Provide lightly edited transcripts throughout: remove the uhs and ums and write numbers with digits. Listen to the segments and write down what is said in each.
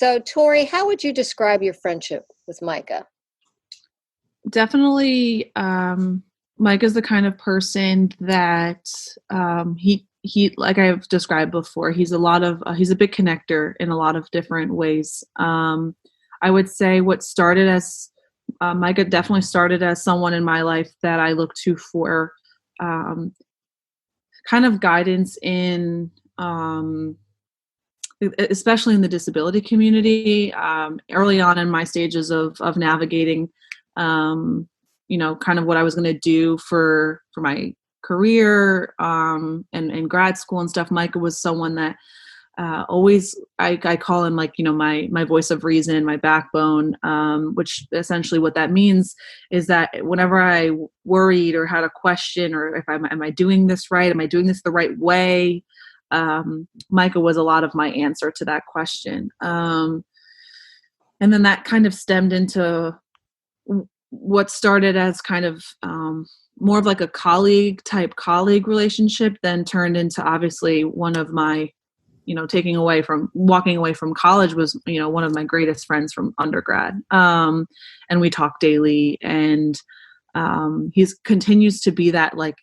So, Tori, how would you describe your friendship with Micah? Definitely, Mike is the kind of person that he like I've described before. He's a big connector in a lot of different ways. I would say what started as Micah definitely started as someone in my life that I look to for kind of guidance in. Especially in the disability community, early on in my stages of navigating, kind of what I was going to do for my career, and grad school and stuff. Micah was someone that always I call him like, my voice of reason, my backbone, which essentially what that means is that whenever I worried or had a question, or if am I doing this right? Am I doing this the right way? Micah was a lot of my answer to that question. And then that kind of stemmed into what started as kind of more of like a colleague relationship, then turned into obviously one of my, walking away from college was, one of my greatest friends from undergrad. And we talk daily, and he's continues to be that, like,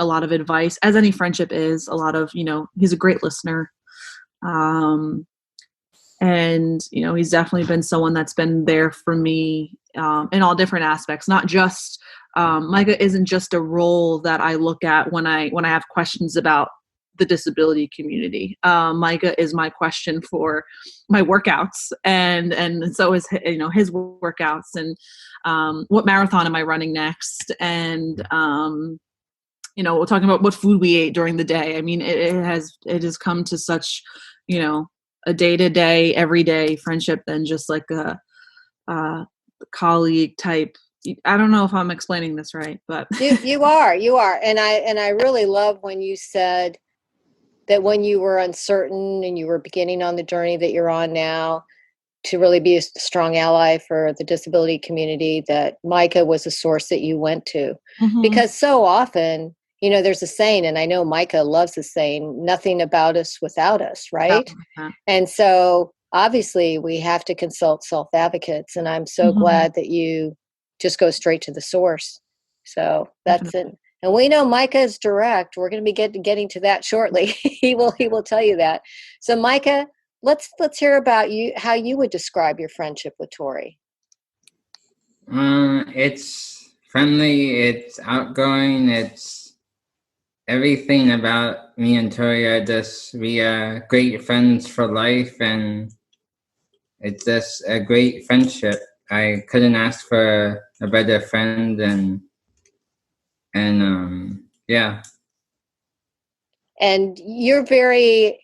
a lot of advice, as any friendship is, a lot of, he's a great listener. And, he's definitely been someone that's been there for me in all different aspects, not just, Micah isn't just a role that I look at when I have questions about the disability community. Micah is my question for my workouts, and so is, his workouts, and what marathon am I running next? And, we're talking about what food we ate during the day. I mean, it has come to such, a day-to-day, everyday friendship than just like a colleague type. I don't know if I'm explaining this right, but you are. And I really love when you said that when you were uncertain and you were beginning on the journey that you're on now, to really be a strong ally for the disability community, that Micah was a source that you went to. Mm-hmm. Because so often, there's a saying, and I know Micah loves the saying, nothing about us without us, right? Oh, and so obviously we have to consult self-advocates, and I'm so glad that you just go straight to the source. So that's it. And we know Micah is direct. We're going to be getting to that shortly. He will tell you that. So Micah, let's hear about you, how you would describe your friendship with Tori. It's friendly, it's outgoing, it's everything about me and Tori we are great friends for life, and it's just a great friendship. I couldn't ask for a better friend, and yeah. And you're very,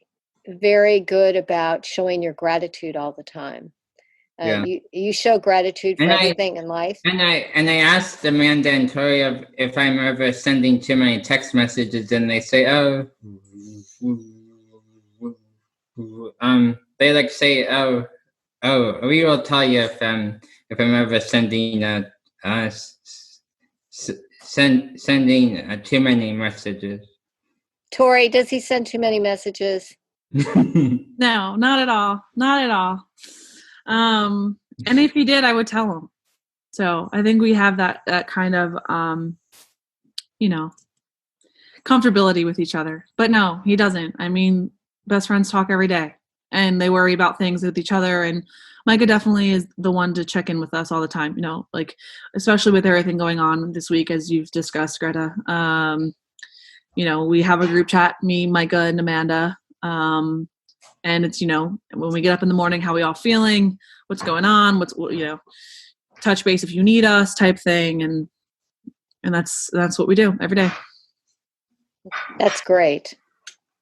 very good about showing your gratitude all the time. Yeah. You show gratitude for everything in life. And I asked Amanda and Tori if I'm ever sending too many text messages, and they say, they like say, we will tell you if I'm ever sending sending too many messages. Tori, does he send too many messages? No, not at all. Not at all. And if he did, I would tell him. So I think we have that kind of, comfortability with each other. But no, he doesn't. I mean, best friends talk every day, and they worry about things with each other. And Micah definitely is the one to check in with us all the time, like, especially with everything going on this week, as you've discussed, Greta. We have a group chat, me, Micah, and Amanda. And it's, when we get up in the morning, how we all feeling, what's going on, touch base if you need us type thing. And that's what we do every day. That's great.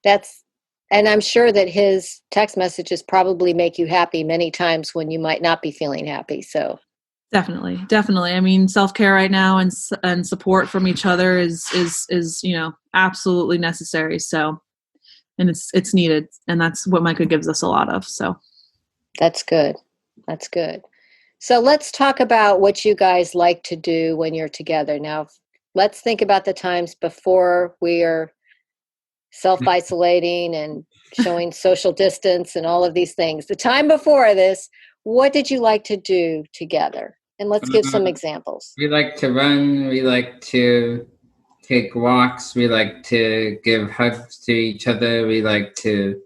And I'm sure that his text messages probably make you happy many times when you might not be feeling happy. So definitely. I mean, self-care right now and support from each other is absolutely necessary. So, and it's needed, and that's what Micah gives us a lot of. So that's good. So let's talk about what you guys like to do when you're together. Now, let's think about the times before we are self-isolating and showing social distance and all of these things. The time before this, what did you like to do together? And let's give some examples. We like to run. We like to take walks. We like to give hugs to each other. We like to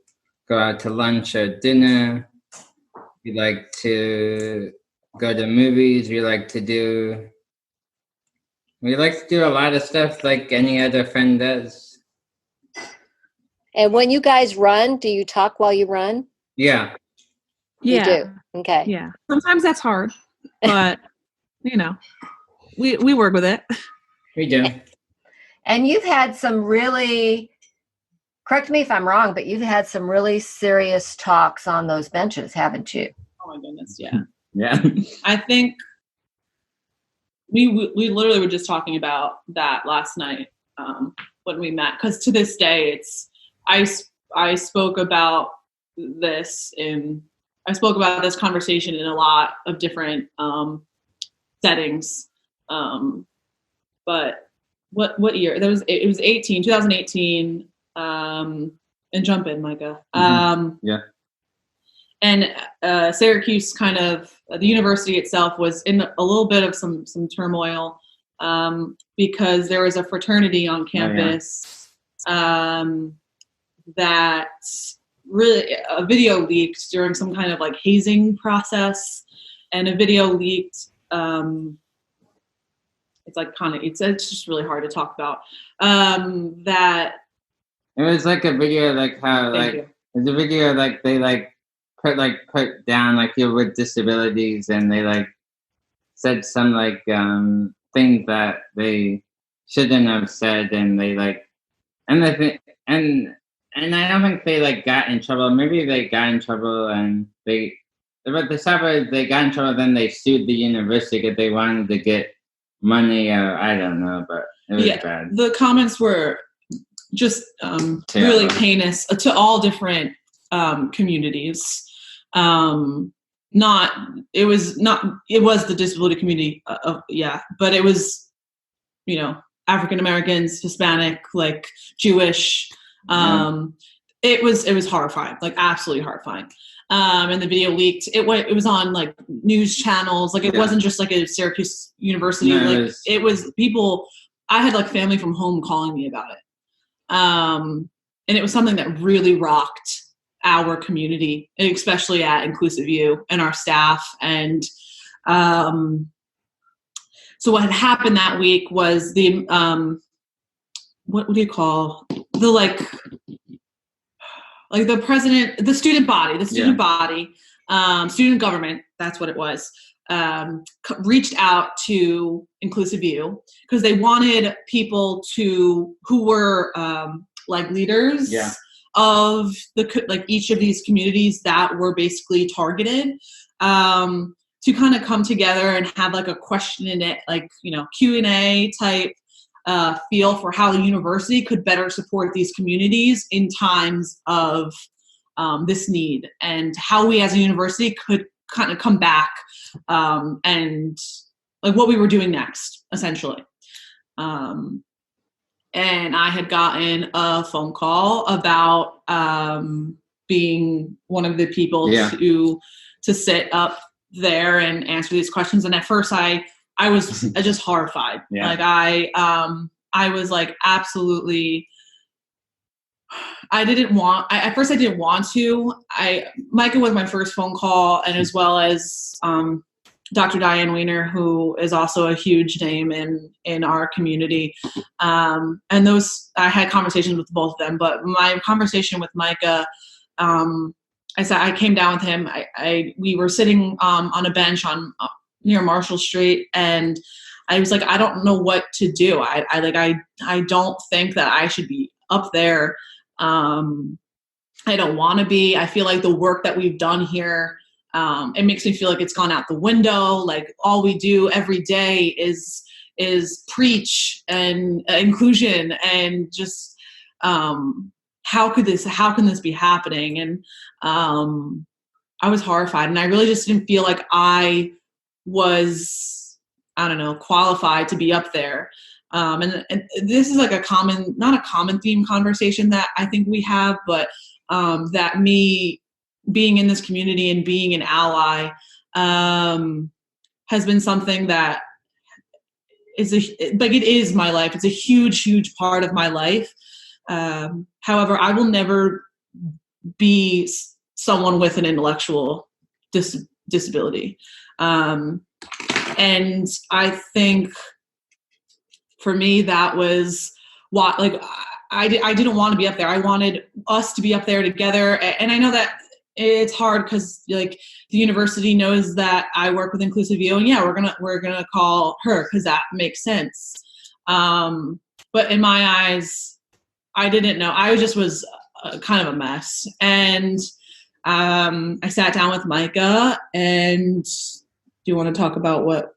go out to lunch or dinner. We like to go to movies. We like to do a lot of stuff like any other friend does. And when you guys run, do you talk while you run? Yeah. You do? Okay. Yeah. Sometimes that's hard, but, we work with it. We do. And you've had some really, correct me if I'm wrong, but you've had some really serious talks on those benches, haven't you? Oh my goodness, yeah. Yeah. I think we literally were just talking about that last night when we met, because to this day, I spoke about this conversation in a lot of different settings. But what year? It was 2018. And jump in, Micah. Yeah. And Syracuse, kind of the university itself, was in a little bit of some turmoil because there was a fraternity on campus that really a video leaked during some kind of like hazing process, and a video leaked. It's just really hard to talk about. That it was like a video, like how it's a video like they like put down like people with disabilities, and they like said some like things that they shouldn't have said, and they like and I think and I don't think they like got in trouble. Maybe they got in trouble and they got in trouble. Then they sued the university because they wanted to get money. I don't know, but it was bad. The comments were just really heinous to all different communities. It was the disability community, but it was, African Americans, Hispanic, like Jewish. It was horrifying, like absolutely horrifying. And the video leaked. It was on like news channels. Like it wasn't just like a Syracuse University. No, it was people. I had like family from home calling me about it. And it was something that really rocked our community, especially at Inclusive U and our staff. And so what had happened that week was the what do you call the like the president, the student body, student government, that's what it was, reached out to Inclusive U because they wanted people who were like leaders of each of these communities that were basically targeted, to kind of come together and have like a question in it, like, Q&A type feel for how the university could better support these communities in times of this need, and how we as a university could kind of come back and like what we were doing next, essentially. And I had gotten a phone call about being one of the people to sit up there and answer these questions. And at first I was just horrified. Like I was like, absolutely. At first I didn't want to. Micah was my first phone call, and as well as Dr. Diane Weiner, who is also a huge name in our community. And I had conversations with both of them, but my conversation with Micah, I came down with him. We were sitting on a bench near Marshall Street, and I was like, I don't know what to do. I don't think that I should be up there. I don't want to be. I feel like the work that we've done here, it makes me feel like it's gone out the window. Like all we do every day is preach and inclusion, and just how can this be happening? And I was horrified, and I really just didn't feel like I was, I don't know, qualified to be up there. And this is like not a common theme conversation that I think we have, but that me being in this community and being an ally has been something that is it is my life. It's a huge, huge part of my life. However, I will never be someone with an intellectual disability. And I think for me, that was what, like, I didn't want to be up there. I wanted us to be up there together. And I know that it's hard because, like, the university knows that I work with Inclusive VO, and yeah, we're gonna call her because that makes sense. But in my eyes, I didn't know. I just was kind of a mess. And I sat down with Micah, and do you want to talk about what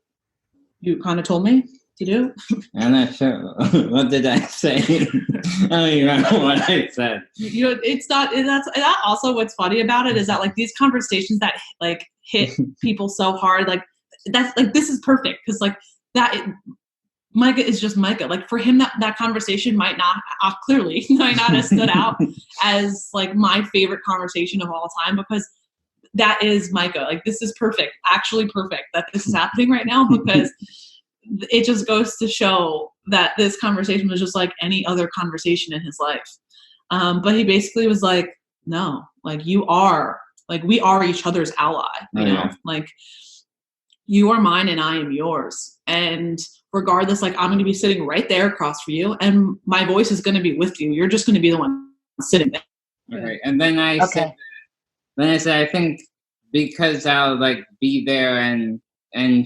you kind of told me to do? I'm not sure. What did I say? I don't even remember what I said. It's not. That's also what's funny about it is that, like, these conversations that, like, hit people so hard, like, that's, like, this is perfect because, like, Micah is just Micah. Like, for him, that conversation might not have stood out as, like, my favorite conversation of all time, because that is Micah. Like, this is perfect, actually perfect that this is happening right now, because it just goes to show that this conversation was just like any other conversation in his life. But he basically was like, no, like, we are each other's ally, you know, like, you are mine and I am yours. And regardless, like, I'm going to be sitting right there across from you, and my voice is going to be with you. You're just going to be the one sitting there. Okay. And then I said, I think because I'll, like, be there and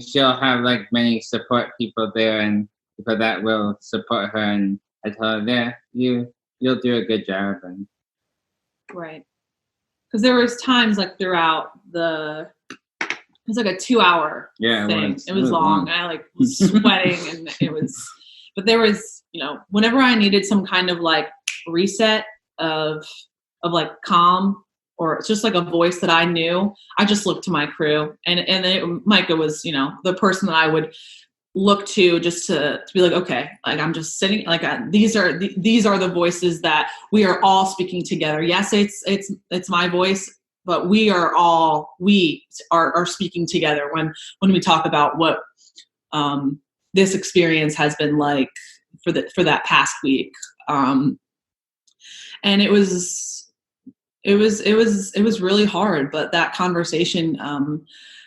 she'll have, like, many support people there and people that will support her. And I told her, yeah, you'll do a good job. And right. Because there was times, like, throughout it was like a 2-hour thing. It was long. I, like, was sweating and but there was, you know, whenever I needed some kind of, like, reset of like calm, or it's just like a voice that I knew, I just looked to my crew. And Micah was, you know, the person that I would look to just to be like, okay, like, I'm just sitting, like, these are the voices that we are all speaking together. Yes, it's my voice, but we are speaking together when we talk about what this experience has been like for that past week. And it was really hard, but that conversation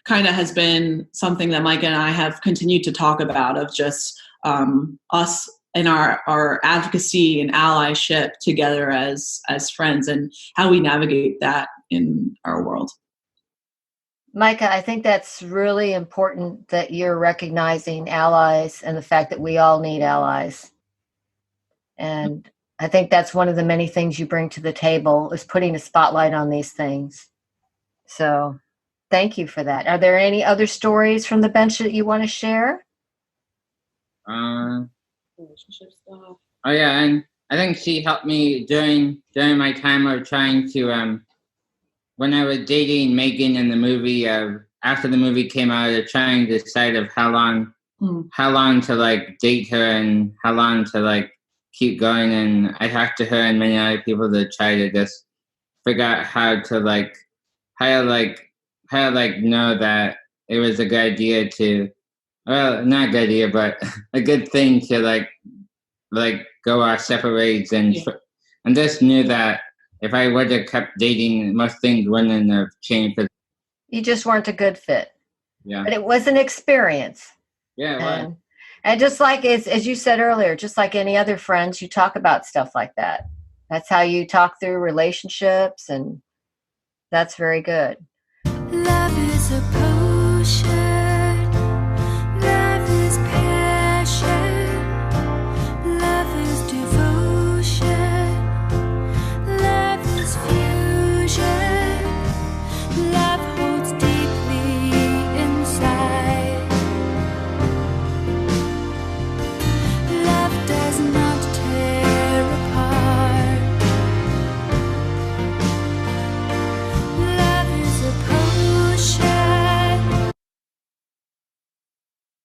kind of has been something that Mike and I have continued to talk about, of just us and our advocacy and allyship together as friends, and how we navigate that in our world. Micah, I think that's really important that you're recognizing allies and the fact that we all need allies. And I think that's one of the many things you bring to the table, is putting a spotlight on these things. So thank you for that. Are there any other stories from the bench that you want to share? Relationship stuff. Oh yeah, and I think she helped me during my time of trying to when I was dating Megan in the movie, after the movie came out, of trying to decide of how long to, like, date her and how long to, like, keep going. And I talked to her and many other people to try to just figure out how to know that it was a good idea to, well, not a good idea, but a good thing to like go our separate ways, and just knew that if I would have kept dating, most things wouldn't have changed. You just weren't a good fit. Yeah. But it was an experience. Yeah, it was. And just like, as you said earlier, just like any other friends, you talk about stuff like that. That's how you talk through relationships, and that's very good. Love is a